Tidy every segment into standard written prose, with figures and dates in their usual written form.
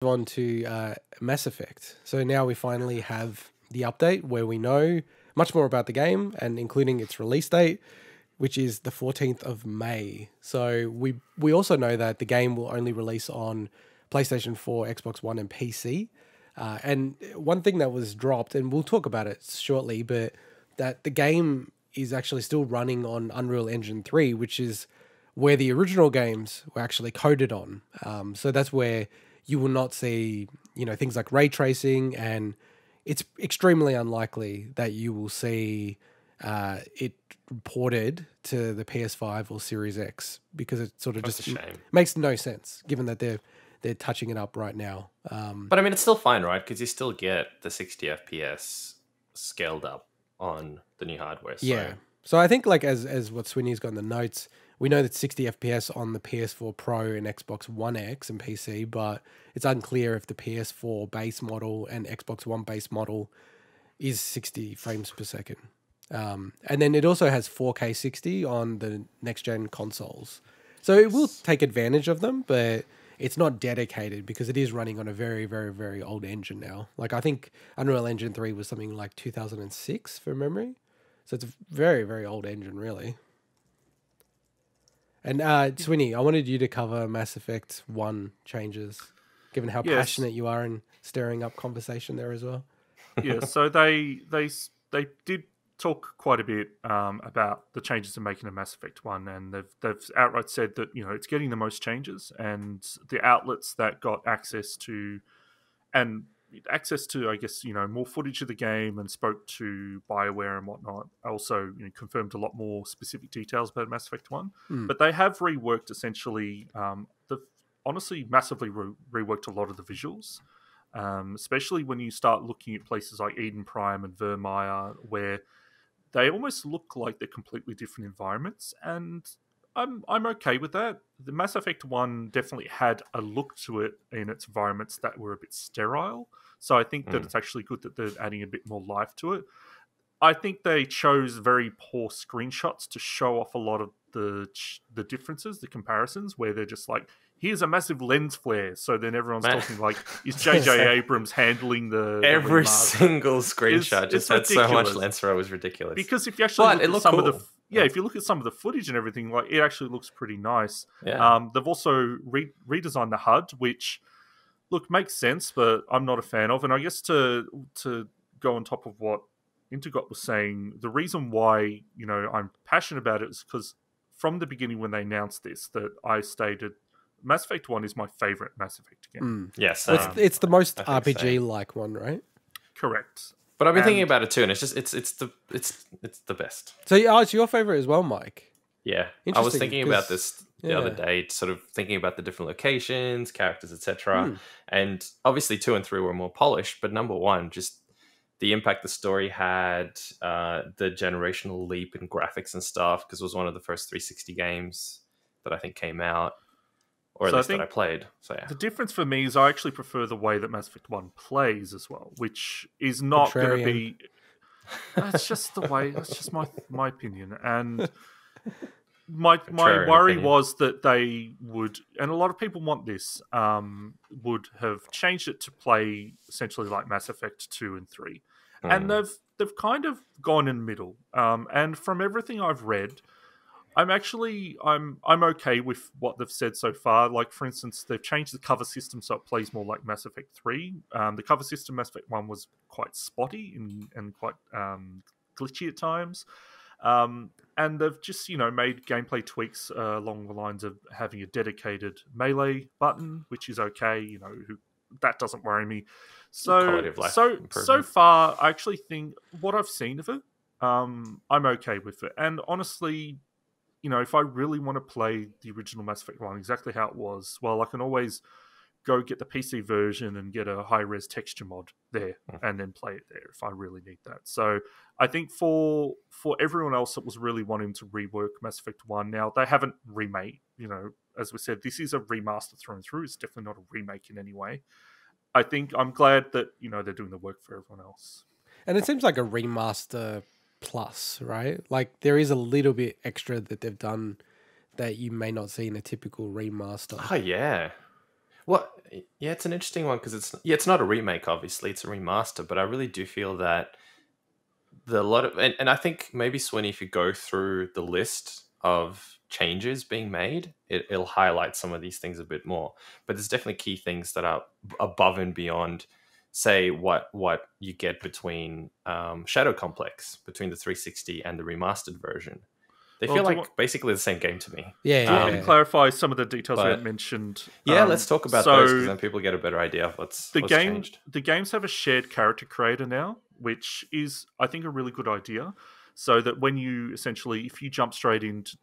On to Mass Effect. So now we finally have the update where we know much more about the game and including its release date, which is the 14th of May. So we also know that the game will only release on PlayStation 4, Xbox One, and PC. And one thing that was dropped, and we'll talk about it shortly, but that the game is actually still running on Unreal Engine 3, which is where the original games were actually coded on. So that's where you will not see, things like ray tracing, and it's extremely unlikely that you will see it ported to the PS5 or Series X, because it sort of That's just a shame. makes no sense given that they're touching it up right now. But I mean, it's still fine, right? Because you still get the 60 FPS scaled up on the new hardware. So Yeah. So I think, like, as what Swinny's got in the notes, we know that 60 FPS on the PS4 Pro and Xbox One X and PC, but it's unclear if the PS4 base model and Xbox One base model is 60 frames per second. And then it also has 4K 60 on the next gen consoles. So it will take advantage of them, but it's not dedicated because it is running on a very, very, very old engine now. Like, I think Unreal Engine 3 was something like 2006 from memory. So it's a very, very old engine, really. And Swinny, I wanted you to cover Mass Effect 1 changes, given how passionate you are in stirring up conversation there as well. Yeah, so they did talk quite a bit about the changes they're making in Mass Effect 1, and they've outright said that it's getting the most changes, and the outlets that got access to I guess more footage of the game and spoke to BioWare and whatnot also confirmed a lot more specific details about Mass Effect 1. But they have reworked essentially they've honestly massively reworked a lot of the visuals. Especially when you start looking at places like Eden Prime and Vermeer, where they almost look like they're completely different environments, and I'm okay with that. The Mass Effect 1 definitely had a look to it in its environments that were a bit sterile, so I think that it's actually good that they're adding a bit more life to it. I think they chose very poor screenshots to show off a lot of the differences, the comparisons, where they're just like, here's a massive lens flare. So then everyone's talking like, is J.J. Abrams handling the every remaster? single screenshot just had so much ridiculous. lens flare. It was ridiculous. Because if you actually look at some cool. of the if you look at some of the footage and everything, like, it actually looks pretty nice. Yeah. They've also redesigned the HUD, which makes sense, but I'm not a fan of. And I guess to go on top of what Intergot was saying, the reason why I'm passionate about it is because from the beginning when they announced this, that I stated Mass Effect 1 is my favorite Mass Effect game. Yes, it's the most RPG-like one, right? Correct. But I've been thinking about it too, and it's just it's the best. So it's your favorite as well, Mike. Yeah, I was thinking about this the other day, sort of thinking about the different locations, characters, etc. And obviously 2 and 3 were more polished, but number 1, just the impact the story had, the generational leap in graphics and stuff, because it was one of the first 360 games that I think came out, or at least that I played. So yeah, the difference for me is I actually prefer the way that Mass Effect 1 plays as well, which is not going to be... That's just the way. That's just my opinion. And my worry was that they would, and a lot of people want this, would have changed it to play essentially like Mass Effect 2 and 3. And they've kind of gone in the middle. And from everything I've read, I'm okay with what they've said so far. Like, for instance, they've changed the cover system so it plays more like Mass Effect 3. The cover system Mass Effect 1 was quite spotty and quite glitchy at times. And they've just, made gameplay tweaks along the lines of having a dedicated melee button, which is okay. That doesn't worry me. So far, I actually think what I've seen of it, I'm okay with it. And honestly, if I really want to play the original Mass Effect 1 exactly how it was, well, I can always go get the PC version and get a high-res texture mod there and then play it there if I really need that. So I think for everyone else that was really wanting to rework Mass Effect 1, now they haven't remade, as we said, this is a remaster through and through. It's definitely not a remake in any way. I think I'm glad that, they're doing the work for everyone else. And it seems like a remaster plus, right? Like, there is a little bit extra that they've done that you may not see in a typical remaster. Oh, yeah. Well, yeah, it's an interesting one because it's not a remake, obviously, it's a remaster, but I really do feel that and I think maybe Swinny, if you go through the list of changes being made, it'll highlight some of these things a bit more. But there's definitely key things that are above and beyond, say, what you get between Shadow Complex, between the 360 and the remastered version. They feel like basically the same game to me. Yeah. Do you want me to clarify some of the details we haven't mentioned? Yeah, let's talk about those, because then people get a better idea of what's changed. The games have a shared character creator now, which is, I think, a really good idea. So that when you essentially, if you jump straight into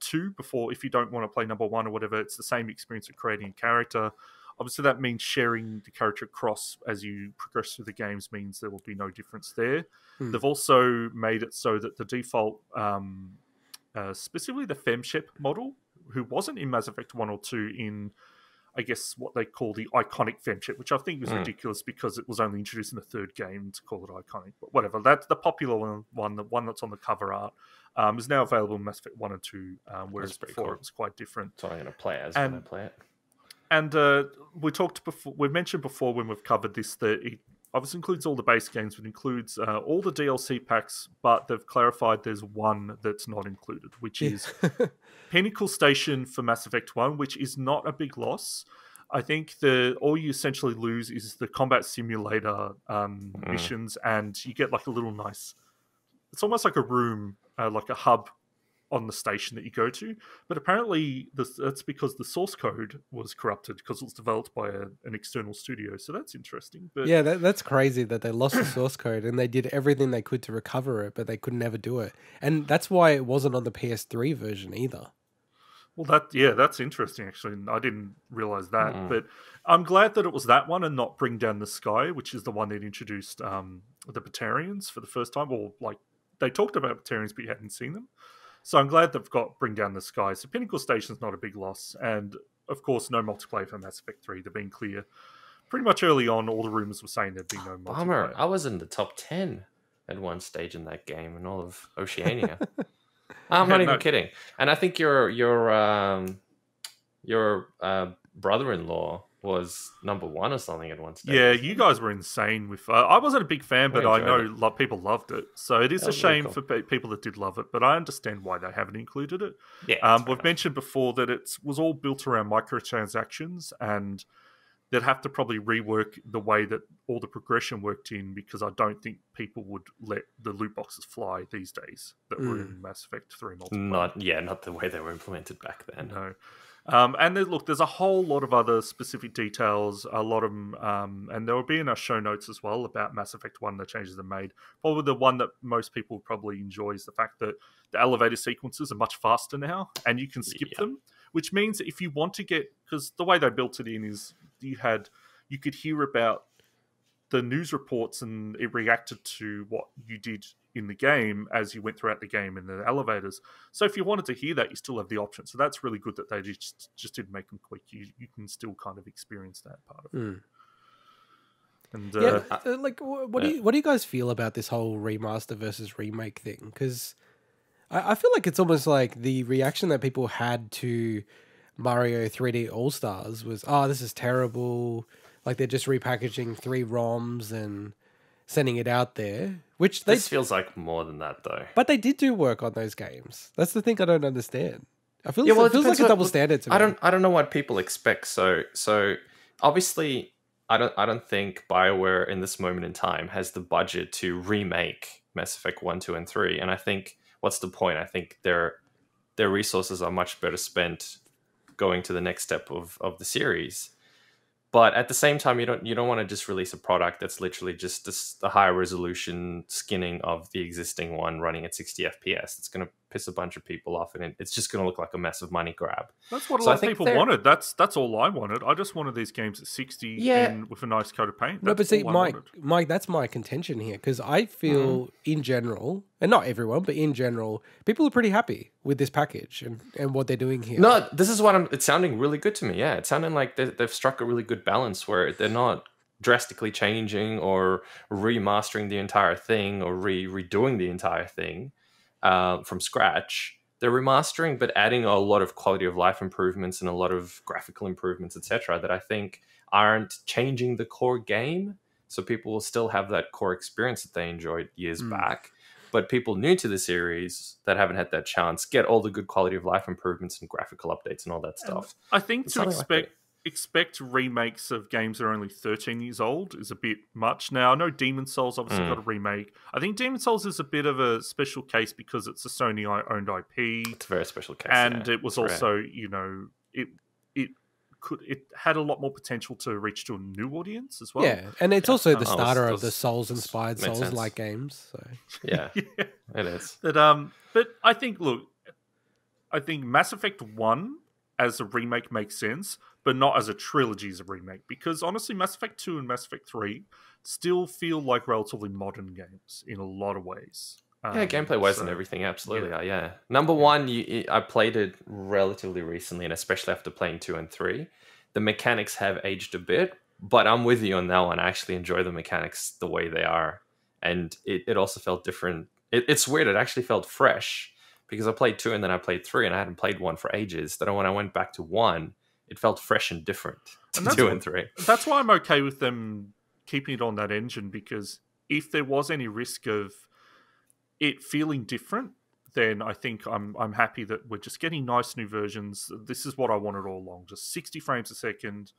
two before, if you don't want to play number one or whatever, it's the same experience of creating a character. Obviously, that means sharing the character across as you progress through the games means there will be no difference there. They've also made it so that the default, specifically the femship model, who wasn't in Mass Effect 1 or 2 in, I guess, what they call the iconic femship, which I think was ridiculous because it was only introduced in the third game to call it iconic. But whatever, that's the popular one, the one that's on the cover art, is now available in Mass Effect 1 and 2, whereas before it was quite different. So I'm going to play it as when I play it. And we mentioned before when we've covered this that it obviously includes all the base games, it includes all the DLC packs, but they've clarified there's one that's not included, which is Pinnacle Station for Mass Effect 1, which is not a big loss. I think all you essentially lose is the combat simulator missions, and you get like a little nice... It's almost like a room, like a hub on the station that you go to, but apparently that's because the source code was corrupted because it was developed by an external studio, so that's interesting. But yeah, that's crazy that they lost the source code and they did everything they could to recover it, but they could never do it, and that's why it wasn't on the PS3 version either. Well, that's interesting, actually. I didn't realize that, but I'm glad that it was that one and not Bring Down the Sky, which is the one that introduced the Batarians for the first time, or like they talked about Batarians, but you hadn't seen them. So I'm glad they've got Bring Down the Sky. So Pinnacle Station's not a big loss. And, of course, no multiplayer for Mass Effect 3. They're being clear. Pretty much early on, all the rumours were saying there'd be no multiplayer. Bummer. I was in the top 10 at one stage in that game in all of Oceania. I'm not even kidding. And I think your brother-in-law was number one or something at one stage. Yeah, you guys were insane with... I wasn't a big fan, but I know people loved it. So it is a shame for people that did love it, but I understand why they haven't included it. Yeah, we've mentioned before that it was all built around microtransactions, and they'd have to probably rework the way that all the progression worked in, because I don't think people would let the loot boxes fly these days that were in Mass Effect 3 multiplayer. Not the way they were implemented back then. No. And there's a whole lot of other specific details, a lot of them, and there will be in our show notes as well about Mass Effect 1, the changes they made. Probably the one that most people probably enjoy is the fact that the elevator sequences are much faster now, and you can skip them, which means that if you want to get... Because the way they built it in is you could hear about the news reports and it reacted to what you did in the game as you went throughout the game in the elevators. So if you wanted to hear that, you still have the option. So that's really good that they just didn't make them quick. You can still kind of experience that part of it. And what do you guys feel about this whole remaster versus remake thing? Because I feel like it's almost like the reaction that people had to Mario 3D All-Stars was, this is terrible. Like they're just repackaging 3 ROMs and sending it out there. Which this feels like more than that, though. But they did do work on those games. That's the thing I don't understand. It feels like a double standard to me. I don't know what people expect. So obviously, I don't think BioWare in this moment in time has the budget to remake Mass Effect 1, 2, and 3. And I think what's the point? I think their resources are much better spent going to the next step of the series. But at the same time, you don't want to just release a product that's literally just the higher resolution skinning of the existing one running at 60 FPS. It's going to piss a bunch of people off, and it's just going to look like a massive money grab. That's what a lot of people wanted. That's all I wanted. I just wanted these games at 60 and with a nice coat of paint. No, but see, Mike, that's my contention here, because I feel in general, and not everyone, but in general, people are pretty happy with this package and what they're doing here. No, this is it's sounding really good to me. Yeah, it's sounding like they've struck a really good balance where they're not drastically changing or remastering the entire thing or redoing the entire thing from scratch. they're remastering, but adding a lot of quality of life improvements and a lot of graphical improvements, etc., that I think aren't changing the core game. So people will still have that core experience that they enjoyed years back. But people new to the series that haven't had that chance get all the good quality of life improvements and graphical updates and all that stuff. I think It's to something expect remakes of games that are only 13 years old is a bit much. Now, I know Demon Souls obviously got a remake. I think Demon Souls is a bit of a special case because it's a Sony-owned IP. It's a very special case. And yeah. it was also, you know, it had a lot more potential to reach to a new audience as well. Yeah, and it's also the starter of the Souls-inspired Souls-like games. So yeah, it is. But I think, look, I think Mass Effect 1 as a remake makes sense, but not as a trilogy as a remake. Because honestly, Mass Effect 2 and Mass Effect 3 still feel like relatively modern games in a lot of ways. Yeah, gameplay-wise and everything, absolutely. Yeah. Number one, I played it relatively recently, and especially after playing 2 and 3. The mechanics have aged a bit, but I'm with you on that one. I actually enjoy the mechanics the way they are. And it also felt different. It's weird. It actually felt fresh because I played 2 and then I played 3, and I hadn't played 1 for ages. Then when I went back to 1, it felt fresh and different to 2 and 3. That's why I'm okay with them keeping it on that engine, because if there was any risk of it feeling different, then I think I'm happy that we're just getting nice new versions. This is what I wanted all along. Just 60 frames a second,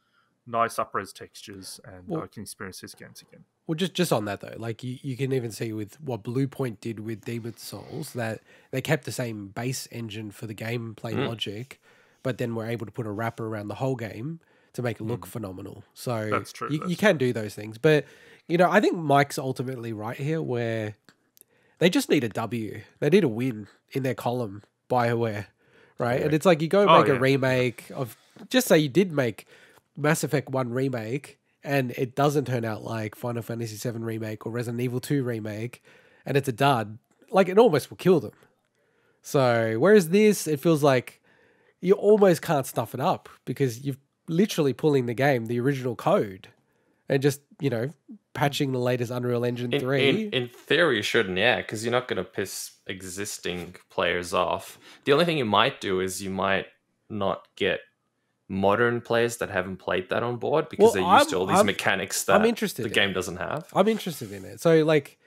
nice up-res textures, and I can experience these games again. Well, just on that though, like you can even see with what Bluepoint did with Demon Souls, that they kept the same base engine for the gameplay logic, but then were able to put a wrapper around the whole game to make it look phenomenal. So that's true. You can do those things. But, you know, I think Mike's ultimately right here, where they just need a W. They need a win in their column, BioWare, right? Yeah. And it's like you go make a remake of, just say you did make Mass Effect 1 remake and it doesn't turn out like Final Fantasy 7 remake or Resident Evil 2 remake, and it's a dud, like it almost will kill them. So whereas this, it feels like you almost can't stuff it up because you're literally pulling the game, the original code, and just, you know, patching the latest Unreal Engine 3. In theory, you shouldn't, because you're not going to piss existing players off. The only thing you might do is you might not get modern players that haven't played that on board because they're used to all these mechanics that the game doesn't have. I'm interested in it. So, like,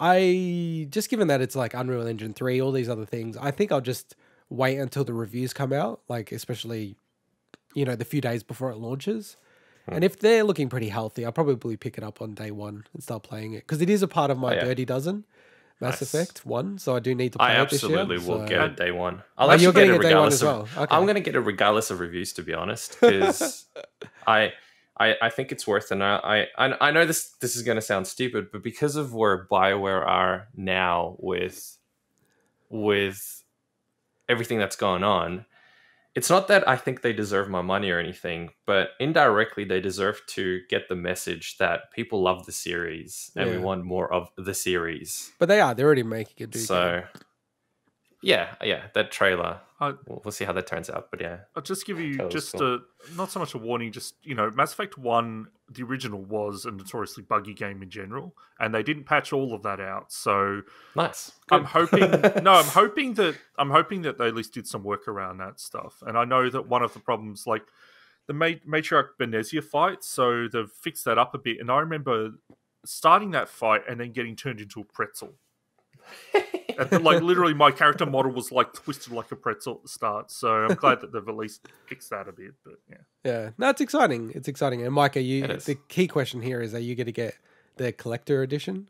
just given that it's like Unreal Engine 3, all these other things, I think I'll just wait until the reviews come out, like especially, you know, the few days before it launches. And if they're looking pretty healthy, I'll probably pick it up on day one and start playing it, because it is a part of my dirty dozen, Mass Effect 1. So I do need to play it this year. I absolutely will get it day one. You're getting it day one as well. Okay. I'm going to get it regardless of reviews, to be honest, because I think it's worth it. And I know this is going to sound stupid, but because of where BioWare are now with everything that's going on, it's not that I think they deserve my money or anything, but indirectly they deserve to get the message that people love the series and we want more of the series. But they're already making it. So, yeah, that trailer. We'll see how that turns out. But yeah, I'll just give you not so much a warning, just, you know, Mass Effect 1, the original, was a notoriously buggy game in general, and they didn't patch all of that out. So nice. Good. I'm hoping that they at least did some work around that stuff. And I know that one of the problems, like the matriarch Benezia fight, so they've fixed that up a bit. And I remember starting that fight and then getting turned into a pretzel. Like literally, my character model was like twisted like a pretzel at the start. So I'm glad that they've at least fixed that a bit. But no, it's exciting. It's exciting. And Mike, the key question here is: are you going to get the collector edition?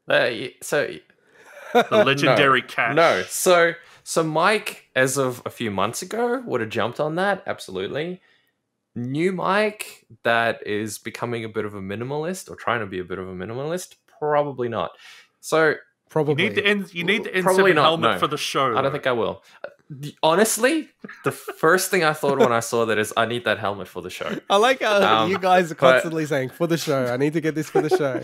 So the legendary cash. No. So Mike, as of a few months ago, would have jumped on that. Absolutely. New Mike that is becoming a bit of a minimalist or trying to be a bit of a minimalist, probably not. So. Probably. You need the N7 helmet for the show. I don't think I will. Honestly, the first thing I thought when I saw that is I need that helmet for the show. I like how you guys are constantly saying, for the show. I need to get this for the show.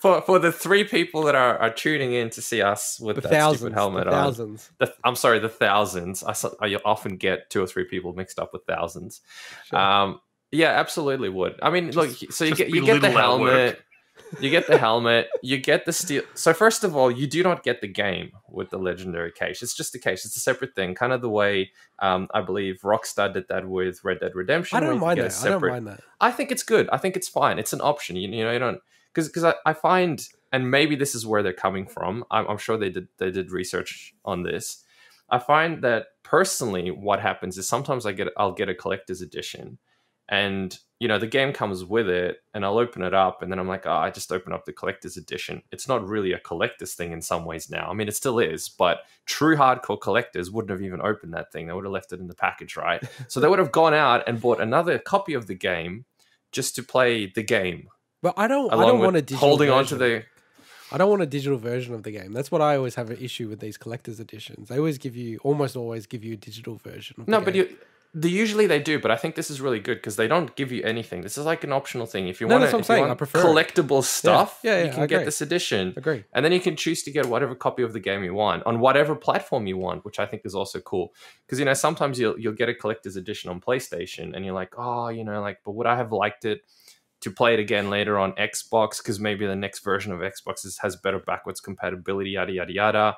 For the 3 people that are tuning in to see us with that stupid helmet on. I'm sorry, the thousands. I often get 2 or 3 people mixed up with thousands. Sure. Yeah, absolutely would. I mean, look, so you get the helmet. You get the helmet, you get the steel. So first of all, you do not get the game with the legendary case. It's just a case. It's a separate thing, kind of the way I believe Rockstar did that with Red Dead Redemption. I don't mind that. I don't mind that. I think it's good. I think it's fine. It's an option. You know, you don't because I find, and maybe this is where they're coming from. I'm sure they did research on this. I find that personally, what happens is sometimes I'll get a collector's edition, and you know the game comes with it, and I'll open it up, and then I'm like, oh, I just open up the collector's edition. It's not really a collector's thing in some ways now. I mean, it still is, but true hardcore collectors wouldn't have even opened that thing. They would have left it in the package, right? So they would have gone out and bought another copy of the game just to play the game. But I don't want a digital holding version. on to the. I don't want a digital version of the game. That's what I always have an issue with these collector's editions. They almost always give you a digital version of the game. Usually they do, but I think this is really good because they don't give you anything. This is like an optional thing. If you that's want what I'm saying. I prefer collectible stuff, you can get this edition. Agree. And then you can choose to get whatever copy of the game you want on whatever platform you want, which I think is also cool. Because, you know, sometimes you'll get a collector's edition on PlayStation and you're like, oh, you know, like, but would I have liked it to play it again later on Xbox? Because maybe the next version of Xbox has better backwards compatibility, yada, yada, yada.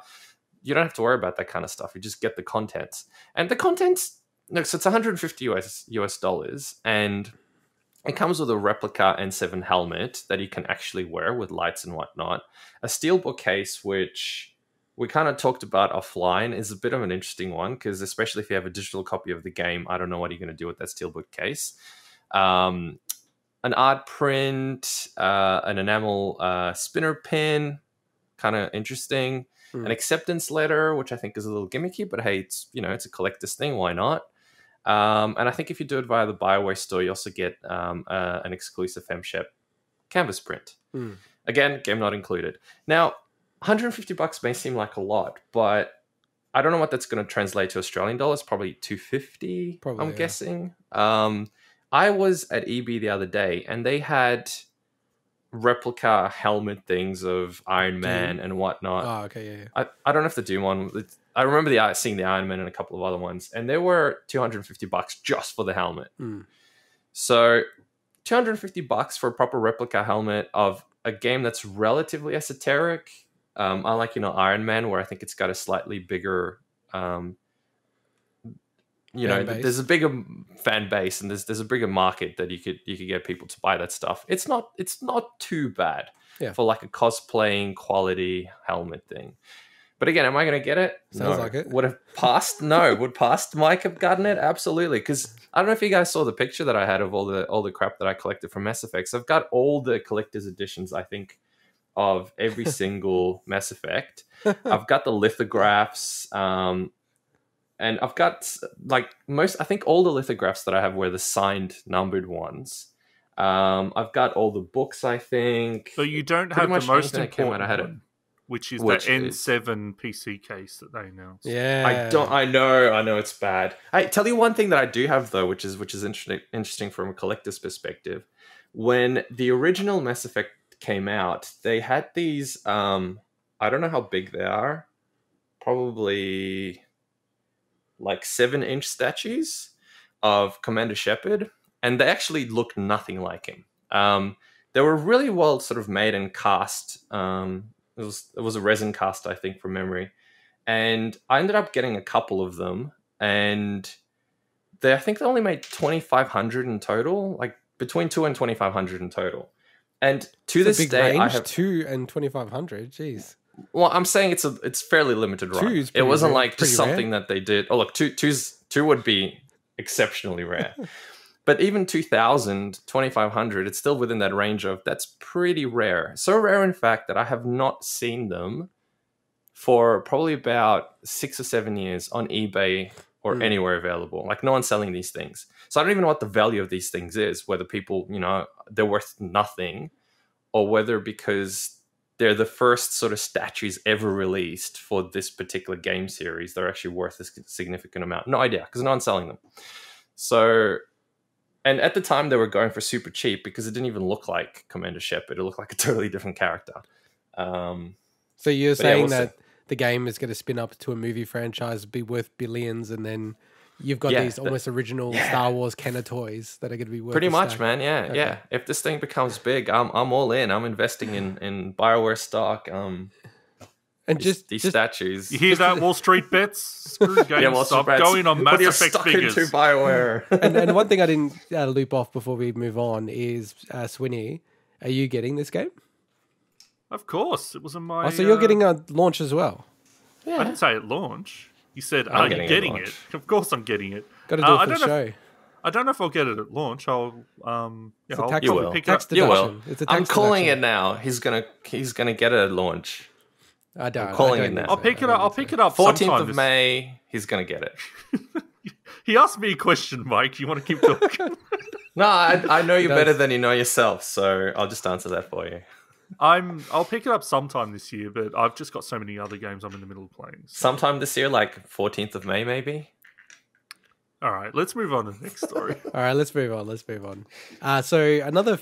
You don't have to worry about that kind of stuff. You just get the contents. And the contents... No, so it's $150 US dollars, and it comes with a replica N7 helmet that you can actually wear with lights and whatnot. A steelbook case, which we kind of talked about offline, is a bit of an interesting one because especially if you have a digital copy of the game, I don't know what you're going to do with that steelbook case. An art print, an enamel spinner pin, kind of interesting. An acceptance letter, which I think is a little gimmicky, but hey, it's a collector's thing. Why not? And I think if you do it via the BioWare store, you also get an exclusive FemShep canvas print. Again, game not included. Now, $150 may seem like a lot, but I don't know what that's going to translate to Australian dollars. Probably $250. I'm guessing. I was at EB the other day, and they had replica helmet things of Iron Man and whatnot. Oh, okay, yeah. I don't know if the Doom one. I remember seeing the Iron Man and a couple of other ones, and they were $250 just for the helmet. So $250 for a proper replica helmet of a game that's relatively esoteric. Unlike Iron Man, where I think it's got a slightly bigger, there's a bigger fan base and there's a bigger market that you could get people to buy that stuff. It's not too bad for like a cosplaying quality helmet thing. But again, am I going to get it? Sounds like it. Would have passed? No. Would past Mike have gotten it? Absolutely. Because I don't know if you guys saw the picture that I had of all the crap that I collected from Mass Effect. So I've got all the collector's editions, I think, of every single Mass Effect. I've got the lithographs, and I've got I think all the lithographs that I have were the signed, numbered ones. I've got all the books, I think. But you don't have the most important one, which is the N7 PC case that they announced. Yeah, I know it's bad. I tell you one thing that I do have though, which is interesting from a collector's perspective. When the original Mass Effect came out, they had these. I don't know how big they are. Probably like 7-inch statues of Commander Shepard, and they actually look nothing like him. They were really well sort of made and cast. It was a resin cast, I think, from memory. And I ended up getting a couple of them, and I think they only made 2,500 in total, like between 2 and 2,500 in total. And to this day, I have 2 and 2,500. Jeez. Well, I'm saying it's fairly limited, right? It wasn't like just something that they did. Oh, look, two would be exceptionally rare. But even 2,000, 2,500, it's still within that range of that's pretty rare. So rare, in fact, that I have not seen them for probably about 6 or 7 years on eBay or anywhere available. Like, no one's selling these things. So I don't even know what the value of these things is, whether people, they're worth nothing, or whether because they're the first sort of statues ever released for this particular game series, they're actually worth a significant amount. No idea, because no one's selling them. So... And at the time, they were going for super cheap because it didn't even look like Commander Shepard. It looked like a totally different character. So you're saying that the game is going to spin up to a movie franchise, be worth billions, and then, you've got these almost original Star Wars Kenner toys that are going to be worth pretty much, stack. man. Yeah, yeah. If this thing becomes big, I'm all in. I'm investing in BioWare stock. And these statues. You hear that, Wall Street bets? Screw GameStop. Going on Mass Effect figures. Into BioWare. and one thing I didn't loop off before we move on is Swinny. Are you getting this game? Of course, it was in my. Oh, so you're getting a launch as well? Yeah. I didn't say at launch. You said, "Are you getting it?" Of course, I'm getting it. Got to do it for the show. I don't know if I'll get it at launch. I'll you pick it up. You will. It's a I'm calling it now. He's gonna get it at launch. I'm calling it now. I'll pick it up. I'll pick it up. 14th of May. He's gonna get it. He asked me a question, Mike. You want to keep talking? No, I know you better than you know yourself, so I'll just answer that for you. I'll pick it up sometime this year, but I've just got so many other games I'm in the middle of playing. So. Sometime this year, like 14th of May, maybe. All right, let's move on to the next story. All right, let's move on. So another